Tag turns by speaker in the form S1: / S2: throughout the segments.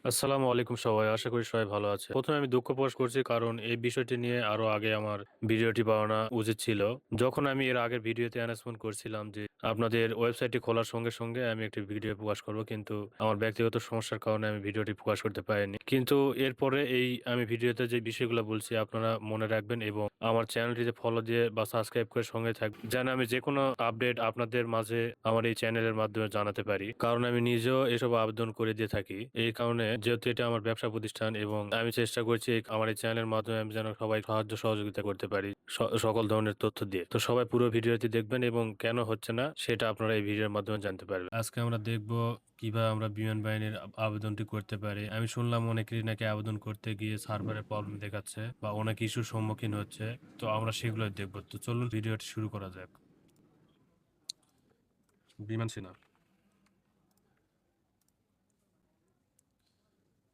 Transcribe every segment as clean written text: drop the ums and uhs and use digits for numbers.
S1: আসসালামু আলাইকুম সবাই। আশা করি সবাই ভালো আছে। ১ম এ আমি দুঃখ প্রকাশ করছি কারণ এই বিষয়টি নিয়ে আরো আগে আমার ভিডিওটি বানানো উচিত ছিল। যখন আমি এর আগের ভিডিওতে অ্যানাউন্সমেন্ট করছিলাম যে আপনাদের ওয়েবসাইটটি খোলার সঙ্গে আমি একটি ভিডিও প্রকাশ করব। কিন্তু আমার ব্যক্তিগত সমস্যার কারণে আমি ভিডিওটি প্রকাশ করতে পারিনি। কিন্তু এরপরে আমি ভিডিওতে যে বিষয়গুলো বলছি আপনারা মনে রাখবেন এবং আমার চ্যানেলটিতে ফলো দিয়ে বা সাবস্ক্রাইব করে সঙ্গে থাকবেন। যেন আমি যেকোনো আপডেট আপনাদের মাঝে আমার এই চ্যানেলের মাধ্যমে জানাতে পারি। কারণ আমি নিজেও এসব আবেদন করে দিয়ে থাকি। এই কারণে যেহেতু এটা আমার ব্যবসা প্রতিষ্ঠান এবং আমি চেষ্টা করছি আমার এই চ্যানেলের মাধ্যমে আমি যেন সবাই সাহায্য সহযোগিতা করতে পারি সকল ধরনের তথ্য দিয়ে। তো সবাই পুরো ভিডিওটি দেখবেন এবং কেন হচ্ছে না সেটা আপনারা এই ভিডিওর মাধ্যমে জানতে পারবেন। আজকে আমরা দেখব কিভাবে আমরা বিমান বাহিনীর আবেদনটি করতে পারি। আমি শুনলাম অনেকেরই নাকি আবেদন করতে গিয়ে সার্ভারে প্রবলেম দেখাচ্ছে বা অনেক ইস্যুর সম্মুখীন হচ্ছে। তো আমরা সেগুলোই দেখব। তো চলুন ভিডিওটি শুরু করা যাক। বিমান সেনা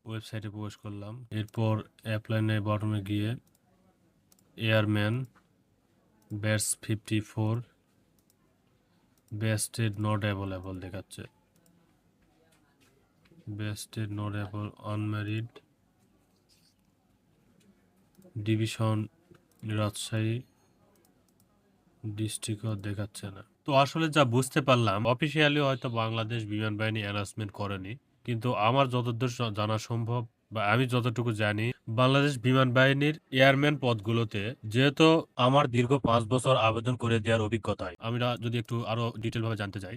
S1: ওয়েবসাইটে প্রবেশ করলাম। এরপর অ্যাপ্লাই নাও বাটনে গিয়ে airman batch 54 vested not available দেখাচ্ছে। Vested not available unmarried division Rajshahi ডিস্ট্রিক্টও দেখাচ্ছে না। তো আসলে যা বুঝতে পারলাম অফিসিয়ালি হয়তো বাংলাদেশ বিমান বাহিনী অ্যানাউন্সমেন্ট করেনি, কিন্তু আমার যতদূর জানা সম্ভব বা আমি যতটুকু জানি বাংলাদেশ বিমান বাহিনীর এয়ারম্যান পদগুলোতে, যেহেতু আমার দীর্ঘ 5 বছর আবেদন করে দেওয়ার অভিজ্ঞতায় আমরা যদি একটু আরো ডিটেল ভাবে জানতে চাই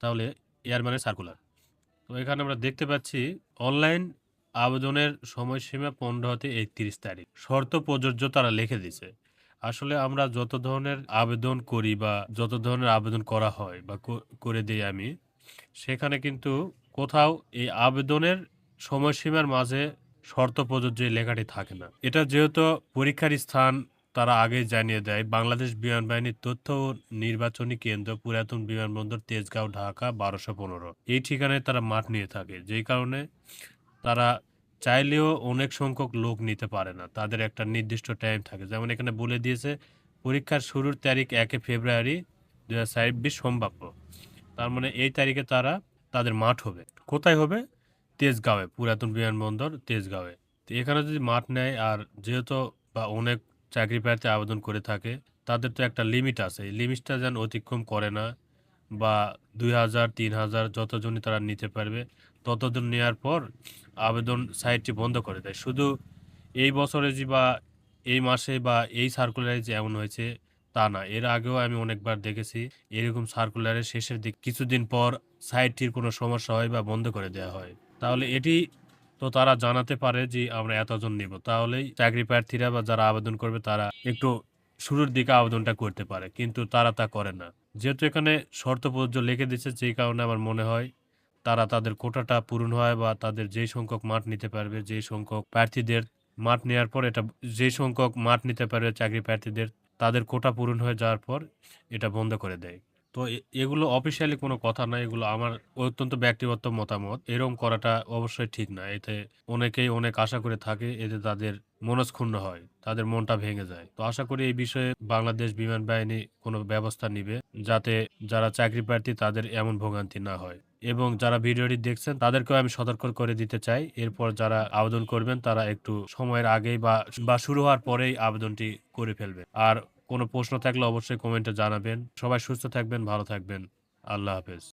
S1: তাহলে এয়ারম্যানের সার্কুলার। তো এখানে আমরা দেখতে পাচ্ছি অনলাইন আবেদনের সময়সীমা 15 হতে 31 তারিখ। শর্ত প্রযোজ্য তারা লিখে দিছে। আসলে আমরা যত ধরনের আবেদন করি বা যত ধরনের আবেদন করা হয় বা করে দেই আমি, সেখানে কিন্তু কোথাও এই আবেদনের সময়সীমার মাঝে শর্ত প্রযোজ্য এই লেখাটি থাকে না। এটা যেহেতু পরীক্ষার স্থান তারা আগেই জানিয়ে দেয়, বাংলাদেশ বিমান বাহিনীর তথ্য ও নির্বাচনী কেন্দ্র পুরাতন বিমানবন্দর তেজগাঁও ঢাকা 1215 এই ঠিকানায় তারা মাঠ নিয়ে থাকে, যেই কারণে তারা চাইলেও অনেক সংখ্যক লোক নিতে পারে না। তাদের একটা নির্দিষ্ট টাইম থাকে, যেমন এখানে বলে দিয়েছে পরীক্ষার শুরুর তারিখ 1 ফেব্রুয়ারি 2026 সম্ভাব্য। তার মানে এই তারিখে তাদের মাঠ হবে। কোথায় হবে? তেজগাঁওয়ে, পুরাতন বিমানবন্দর তেজগাঁওয়ে। তো এখানে যদি মাঠ নেয়, আর যেহেতু বা অনেক চাকরি প্রার্থী আবেদন করে থাকে, তাদের তো একটা লিমিট আছে। এই লিমিটটা যেন অতিক্রম করে না, বা 2000 3000 যতজনই তারা নিতে পারবে ততজন নেওয়ার পর আবেদন সাইটটি বন্ধ করে দেয়। শুধু এই বছরে যে বা এই মাসে বা এই সার্কুলারে যে এমন হয়েছে তা না, এর আগেও আমি অনেকবার দেখেছি এরকম সার্কুলারের শেষের দিক কিছুদিন পর সাইটটির কোনো সমস্যা হয় বা বন্ধ করে দেওয়া হয়। তাহলে এটি তো তারা জানাতে পারে যে আমরা এতজন নিব, তাহলেই চাকরি প্রার্থীরা বা যারা আবেদন করবে তারা একটু শুরুর দিকে আবেদনটা করতে পারে, কিন্তু তারা তা করে না। যেহেতু এখানে শর্ত প্রযোজ্য লিখে দিচ্ছে, যেই কারণে আমার মনে হয় তারা তাদের কোটাটা পূরণ হয় বা তাদের যেই সংখ্যক মাঠ নিতে পারবে, যেই সংখ্যক প্রার্থীদের মাঠ নেওয়ার পর এটা যেই সংখ্যক মাঠ নিতে পারবে চাকরি প্রার্থীদের, তাদের কোটা পূরণ হয়ে যাওয়ার পর এটা বন্ধ করে দেয়। তো এগুলো অফিসিয়ালি কোনো কথা না, এগুলো আমার অত্যন্ত ব্যক্তিগত মতামত। এরকম করাটা অবশ্যই ঠিক না। এতে অনেকেই অনেক আশা করে থাকে, এতে তাদের মনক্ষুণ্ণ হয়, তাদের মনটা ভেঙে যায়। তো আশা করি এই বিষয়ে বাংলাদেশ বিমান বাহিনী কোনো ব্যবস্থা নিবে, যাতে যারা চাকরি প্রার্থী তাদের এমন ভোগান্তি না হয়। এবং যারা ভিডিওটি দেখছেন তাদেরকেও আমি সতর্ক করে দিতে চাই, এরপর যারা আবেদন করবেন তারা একটু সময়ের আগেই বা শুরু হওয়ার পরেই আবেদনটি করে ফেলবে। আর কোনো প্রশ্ন থাকলে অবশ্যই কমেন্টে জানাবেন। সবাই সুস্থ থাকবেন, ভালো থাকবেন। আল্লাহ হাফেজ।